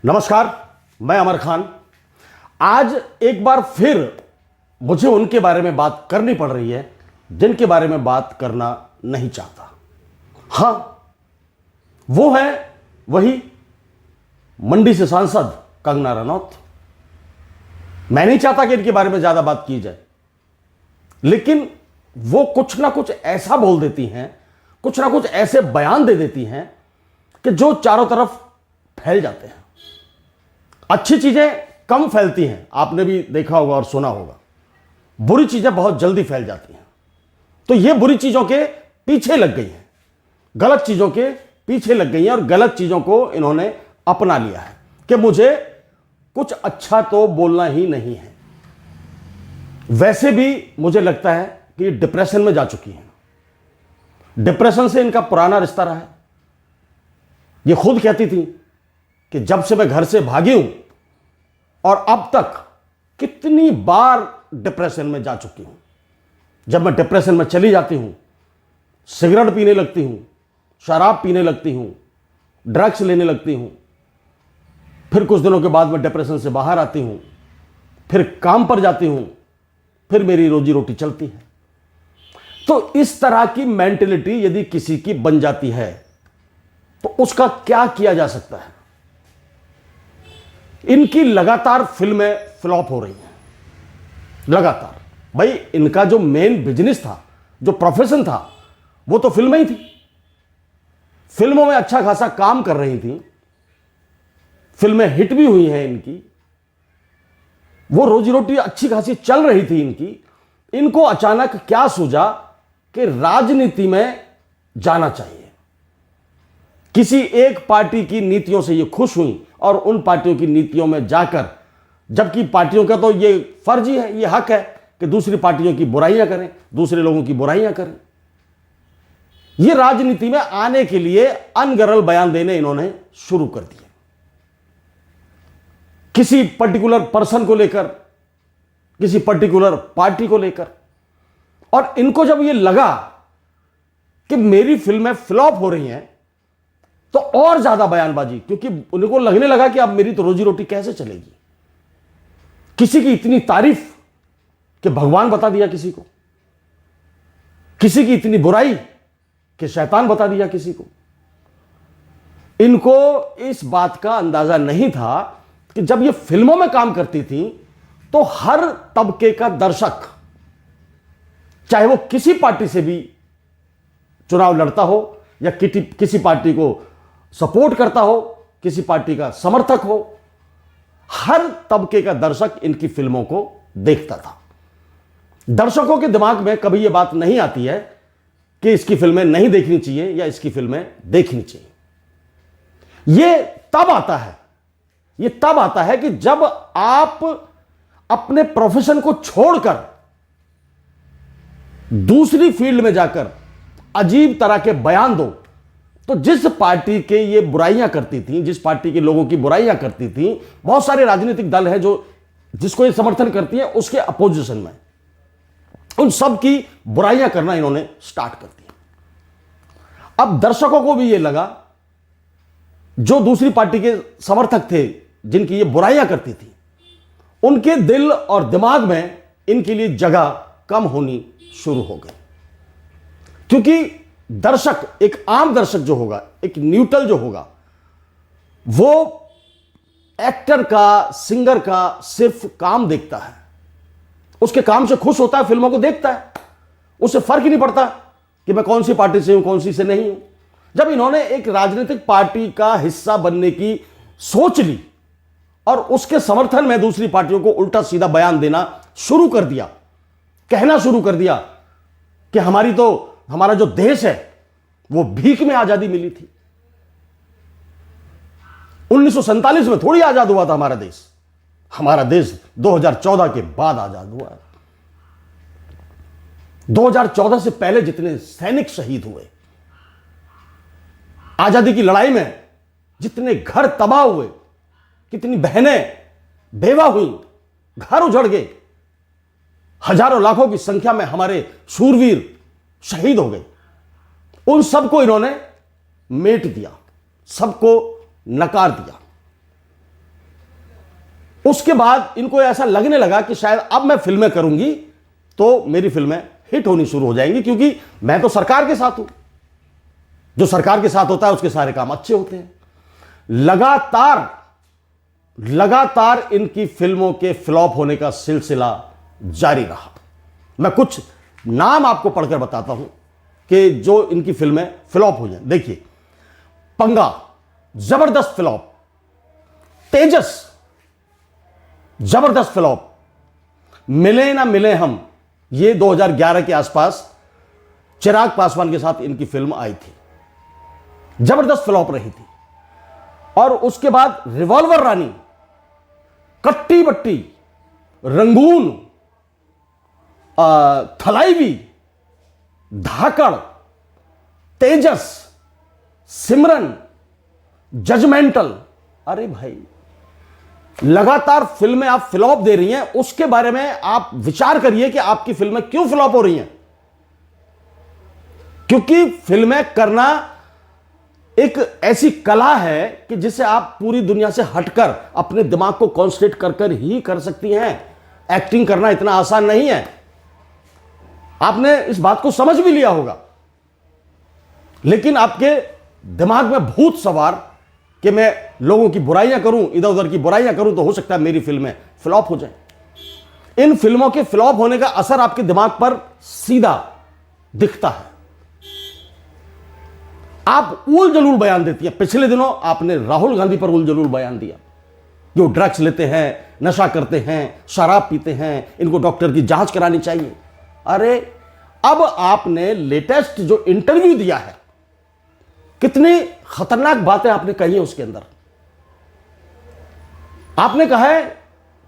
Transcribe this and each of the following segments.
नमस्कार, मैं अमर खान। आज एक बार फिर मुझे उनके बारे में बात करनी पड़ रही है जिनके बारे में बात करना नहीं चाहता। हां, वो है वही मंडी से सांसद कंगना रनौत। मैं नहीं चाहता कि इनके बारे में ज्यादा बात की जाए, लेकिन वो कुछ ना कुछ ऐसा बोल देती हैं, कुछ ना कुछ ऐसे बयान दे देती हैं कि जो चारों तरफ फैल जाते हैं। अच्छी चीजें कम फैलती हैं, आपने भी देखा होगा और सुना होगा। बुरी चीजें बहुत जल्दी फैल जाती हैं। तो ये बुरी चीजों के पीछे लग गई हैं, गलत चीजों के पीछे लग गई हैं और गलत चीजों को इन्होंने अपना लिया है कि मुझे कुछ अच्छा तो बोलना ही नहीं है। वैसे भी मुझे लगता है कि डिप्रेशन में जा चुकी हैं। डिप्रेशन से इनका पुराना रिश्ता रहा है। ये खुद कहती थी कि जब से मैं घर से भागी हूं और अब तक कितनी बार डिप्रेशन में जा चुकी हूं। जब मैं डिप्रेशन में चली जाती हूं, सिगरेट पीने लगती हूं, शराब पीने लगती हूं, ड्रग्स लेने लगती हूं। फिर कुछ दिनों के बाद मैं डिप्रेशन से बाहर आती हूं, फिर काम पर जाती हूं, फिर मेरी रोजी रोटी चलती है। तो इस तरह की मेंटेलिटी यदि किसी की बन जाती है तो उसका क्या किया जा सकता है। इनकी लगातार फिल्में फ्लॉप हो रही हैं, लगातार। भाई, इनका जो मेन बिजनेस था, जो प्रोफेशन था, वो तो फिल्में ही थी। फिल्मों में अच्छा खासा काम कर रही थी, फिल्में हिट भी हुई हैं इनकी, वो रोजी रोटी अच्छी खासी चल रही थी इनकी। इनको अचानक क्या सूझा कि राजनीति में जाना चाहिए। किसी एक पार्टी की नीतियों से ये खुश हुई और उन पार्टियों की नीतियों में जाकर, जबकि पार्टियों का तो ये फर्ज ही है, ये हक है कि दूसरी पार्टियों की बुराइयां करें, दूसरे लोगों की बुराइयां करें। ये राजनीति में आने के लिए अनगरल बयान देने इन्होंने शुरू कर दिए, किसी पर्टिकुलर पर्सन को लेकर, किसी पर्टिकुलर पार्टी को लेकर। और इनको जब ये लगा कि मेरी फिल्में फ्लॉप हो रही हैं तो और ज्यादा बयानबाजी, क्योंकि उनको लगने लगा कि अब मेरी तो रोजी रोटी कैसे चलेगी। किसी की इतनी तारीफ कि भगवान बता दिया किसी को, किसी की इतनी बुराई कि शैतान बता दिया किसी को। इनको इस बात का अंदाजा नहीं था कि जब ये फिल्मों में काम करती थी तो हर तबके का दर्शक, चाहे वो किसी पार्टी से भी चुनाव लड़ता हो या किसी पार्टी को सपोर्ट करता हो, किसी पार्टी का समर्थक हो, हर तबके का दर्शक इनकी फिल्मों को देखता था। दर्शकों के दिमाग में कभी यह बात नहीं आती है कि इसकी फिल्में नहीं देखनी चाहिए या इसकी फिल्में देखनी चाहिए। यह तब आता है कि जब आप अपने प्रोफेशन को छोड़कर दूसरी फील्ड में जाकर अजीब तरह के बयान दो। तो जिस पार्टी के ये बुराइयां करती थी, जिस पार्टी के लोगों की बुराइयां करती थी, बहुत सारे राजनीतिक दल हैं जो जिसको ये समर्थन करती है, उसके अपोजिशन में उन सब की बुराइयां करना इन्होंने स्टार्ट कर दिया। अब दर्शकों को भी ये लगा, जो दूसरी पार्टी के समर्थक थे जिनकी ये बुराइयां करती थी, उनके दिल और दिमाग में इनके लिए जगह कम होनी शुरू हो गई। क्योंकि दर्शक, एक आम दर्शक जो होगा, एक न्यूट्रल जो होगा, वो एक्टर का, सिंगर का सिर्फ काम देखता है, उसके काम से खुश होता है, फिल्मों को देखता है, उससे फर्क ही नहीं पड़ता कि मैं कौन सी पार्टी से हूं, कौन सी से नहीं हूं। जब इन्होंने एक राजनीतिक पार्टी का हिस्सा बनने की सोच ली और उसके समर्थन में दूसरी पार्टियों को उल्टा सीधा बयान देना शुरू कर दिया, कहना शुरू कर दिया कि हमारा जो देश है वो भीख में आजादी मिली थी। 1947 में थोड़ी आजाद हुआ था हमारा देश। हमारा देश 2014 के बाद आजाद हुआ है। 2014 से पहले जितने सैनिक शहीद हुए, आजादी की लड़ाई में जितने घर तबाह हुए, कितनी बहनें बेवा हुई, घर उजड़ गए, हजारों लाखों की संख्या में हमारे शूरवीर शहीद हो गए, उन सबको इन्होंने मेट दिया, सबको नकार दिया। उसके बाद इनको ऐसा लगने लगा कि शायद अब मैं फिल्में करूंगी तो मेरी फिल्में हिट होनी शुरू हो जाएंगी, क्योंकि मैं तो सरकार के साथ हूं। जो सरकार के साथ होता है उसके सारे काम अच्छे होते हैं। लगातार इनकी फिल्मों के फ्लॉप होने का सिलसिला जारी रहा। मैं कुछ नाम आपको पढ़कर बताता हूं कि जो इनकी फिल्में फ्लॉप हुई हैं। देखिए, पंगा जबरदस्त फ्लॉप, तेजस जबरदस्त फ्लॉप, मिले ना मिले हम, ये 2011 के आसपास चिराग पासवान के साथ इनकी फिल्म आई थी, जबरदस्त फ्लॉप रही थी। और उसके बाद रिवॉल्वर रानी, कट्टी बट्टी, रंगून, थलाईवी, धाकड़, तेजस, सिमरन, जजमेंटल। अरे भाई, लगातार फिल्में आप फ्लॉप दे रही हैं, उसके बारे में आप विचार करिए कि आपकी फिल्में क्यों फ्लॉप हो रही हैं। क्योंकि फिल्में करना एक ऐसी कला है कि जिसे आप पूरी दुनिया से हटकर अपने दिमाग को कॉन्सेंट्रेट कर कर ही कर सकती हैं। एक्टिंग करना इतना आसान नहीं है, आपने इस बात को समझ भी लिया होगा। लेकिन आपके दिमाग में भूत सवार कि मैं लोगों की बुराइयां करूं, इधर उधर की बुराइयां करूं, तो हो सकता है मेरी फिल्में फ्लॉप हो जाएं। इन फिल्मों के फ्लॉप होने का असर आपके दिमाग पर सीधा दिखता है। आप उल जलूल बयान देती हैं। पिछले दिनों आपने राहुल गांधी पर उल जलूल बयान दिया, जो ड्रग्स लेते हैं, नशा करते हैं, शराब पीते हैं, इनको डॉक्टर की जांच करानी चाहिए। अरे, अब आपने लेटेस्ट जो इंटरव्यू दिया है, कितनी खतरनाक बातें आपने कही है उसके अंदर। आपने कहा है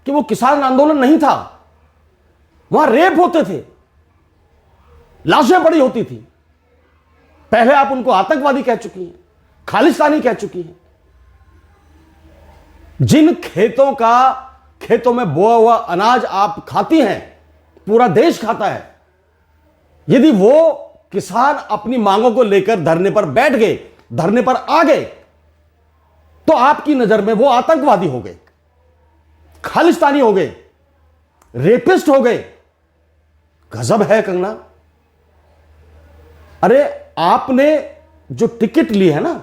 कि वो किसान आंदोलन नहीं था, वहां रेप होते थे, लाशें पड़ी होती थी। पहले आप उनको आतंकवादी कह चुकी हैं, खालिस्तानी कह चुकी हैं। जिन खेतों में बोया हुआ अनाज आप खाती हैं, पूरा देश खाता है, यदि वो किसान अपनी मांगों को लेकर धरने पर बैठ गए, धरने पर आ गए, तो आपकी नजर में वो आतंकवादी हो गए, खालिस्तानी हो गए, रेपिस्ट हो गए। गजब है कंगना। अरे, आपने जो टिकट ली है ना,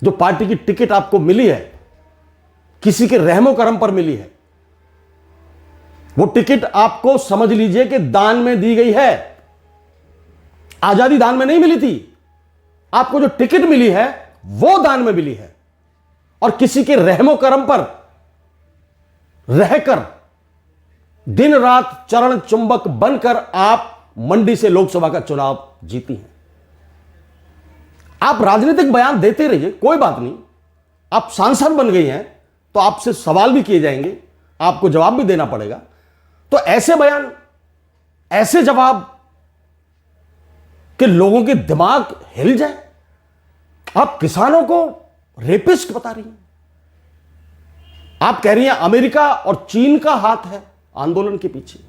जो पार्टी की टिकट आपको मिली है, किसी के रहमो करम पर मिली है। वो टिकट आपको समझ लीजिए कि दान में दी गई है। आजादी दान में नहीं मिली थी। आपको जो टिकट मिली है वो दान में मिली है, और किसी के रहमो करम पर रहकर दिन रात चरण चुंबक बनकर आप मंडी से लोकसभा का चुनाव जीती हैं। आप राजनीतिक बयान देते रहिए, कोई बात नहीं। आप सांसद बन गई हैं तो आपसे सवाल भी किए जाएंगे, आपको जवाब भी देना पड़ेगा। तो ऐसे बयान, ऐसे जवाब कि लोगों के दिमाग हिल जाए। आप किसानों को रेपिस्ट बता रही हैं। आप कह रही हैं अमेरिका और चीन का हाथ है आंदोलन के पीछे।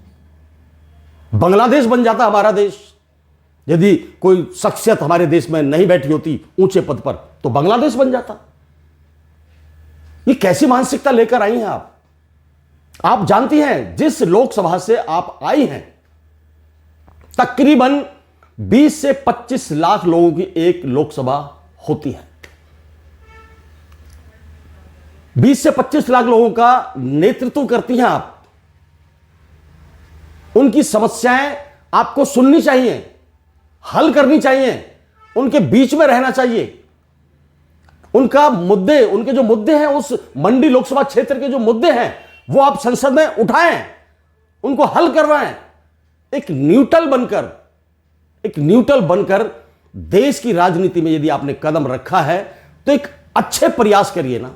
बांग्लादेश बन जाता हमारा देश, यदि कोई शख्सियत हमारे देश में नहीं बैठी होती ऊंचे पद पर, तो बांग्लादेश बन जाता। ये कैसी मानसिकता लेकर आई हैं आप? आप जानती हैं जिस लोकसभा से आप आई हैं, तकरीबन 20 से 25 लाख लोगों की एक लोकसभा होती है। 20 से 25 लाख लोगों का नेतृत्व करती हैं आप। उनकी समस्याएं आपको सुननी चाहिए, हल करनी चाहिए, उनके बीच में रहना चाहिए। उनका मुद्दे, उनके जो मुद्दे हैं, उस मंडी लोकसभा क्षेत्र के जो मुद्दे हैं, वो आप संसद में उठाएं, उनको हल करवाएं। एक न्यूट्रल बनकर देश की राजनीति में यदि आपने कदम रखा है तो एक अच्छे प्रयास करिए ना,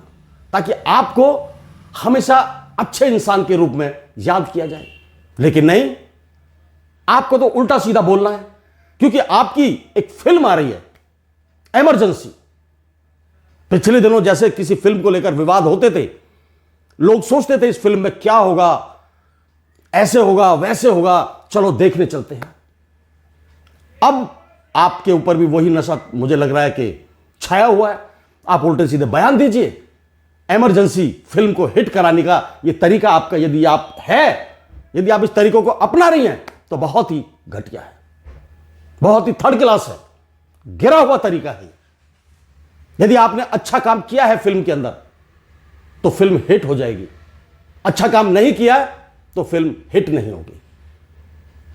ताकि आपको हमेशा अच्छे इंसान के रूप में याद किया जाए। लेकिन नहीं, आपको तो उल्टा सीधा बोलना है, क्योंकि आपकी एक फिल्म आ रही है इमरजेंसी। पिछले दिनों जैसे किसी फिल्म को लेकर विवाद होते थे, लोग सोचते थे इस फिल्म में क्या होगा, ऐसे होगा वैसे होगा, चलो देखने चलते हैं। अब आपके ऊपर भी वही नशा मुझे लग रहा है कि छाया हुआ है। आप उल्टे सीधे बयान दीजिए, इमरजेंसी फिल्म को हिट कराने का ये तरीका आपका यदि आप इस तरीकों को अपना रही हैं तो बहुत ही घटिया है, बहुत ही थर्ड क्लास है, गिरा हुआ तरीका है। यदि आपने अच्छा काम किया है फिल्म के अंदर तो फिल्म हिट हो जाएगी, अच्छा काम नहीं किया तो फिल्म हिट नहीं होगी।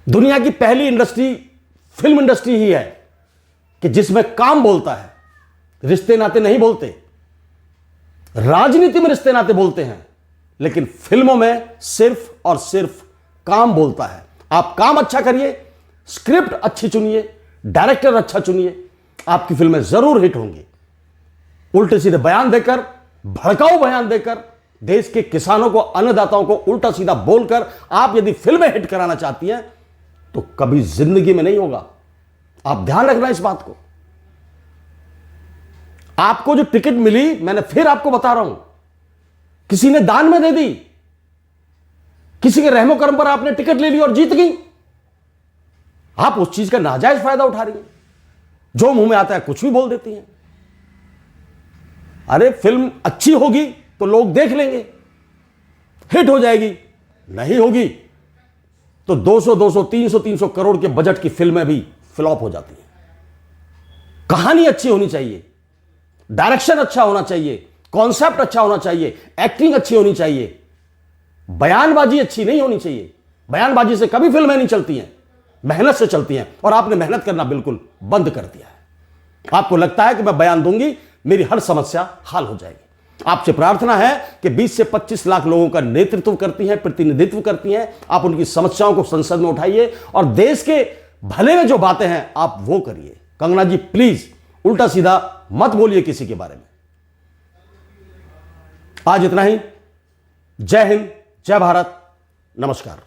दुनिया की पहली इंडस्ट्री फिल्म इंडस्ट्री ही है कि जिसमें काम बोलता है, रिश्ते नाते नहीं बोलते। राजनीति में रिश्ते नाते बोलते हैं, लेकिन फिल्मों में सिर्फ और सिर्फ काम बोलता है। आप काम अच्छा करिए, स्क्रिप्ट अच्छी चुनिए, डायरेक्टर अच्छा चुनिए, आपकी फिल्में जरूर हिट होंगी। उल्टे सीधे बयान देकर, भड़काऊ बयान देकर, देश के किसानों को, अन्नदाताओं को उल्टा सीधा बोलकर आप यदि फिल्में हिट कराना चाहती हैं तो कभी जिंदगी में नहीं होगा। आप ध्यान रखना इस बात को। आपको जो टिकट मिली, मैंने फिर आपको बता रहा हूं, किसी ने दान में दे दी, किसी के रहमो करम पर आपने टिकट ले ली और जीत गई। आप उस चीज का नाजायज फायदा उठा रही हैं, जो मुंह में आता है कुछ भी बोल देती हैं। अरे फिल्म अच्छी होगी तो लोग देख लेंगे, हिट हो जाएगी, नहीं होगी तो 200 300 करोड़ के बजट की फिल्में भी फ्लॉप हो जाती हैं। कहानी अच्छी होनी चाहिए, डायरेक्शन अच्छा होना चाहिए, कॉन्सेप्ट अच्छा होना चाहिए, एक्टिंग अच्छी होनी चाहिए, बयानबाजी अच्छी नहीं होनी चाहिए। बयानबाजी से कभी फिल्में नहीं चलती हैं, मेहनत से चलती हैं, और आपने मेहनत करना बिल्कुल बंद कर दिया है। आपको लगता है कि मैं बयान दूंगी मेरी हर समस्या हल हो जाएगी। आपसे प्रार्थना है कि 20 से 25 लाख लोगों का नेतृत्व करती हैं, प्रतिनिधित्व करती हैं, आप उनकी समस्याओं को संसद में उठाइए और देश के भले में जो बातें हैं आप वो करिए। कंगना जी प्लीज उल्टा सीधा मत बोलिए किसी के बारे में। आज इतना ही। जय हिंद, जय भारत, नमस्कार।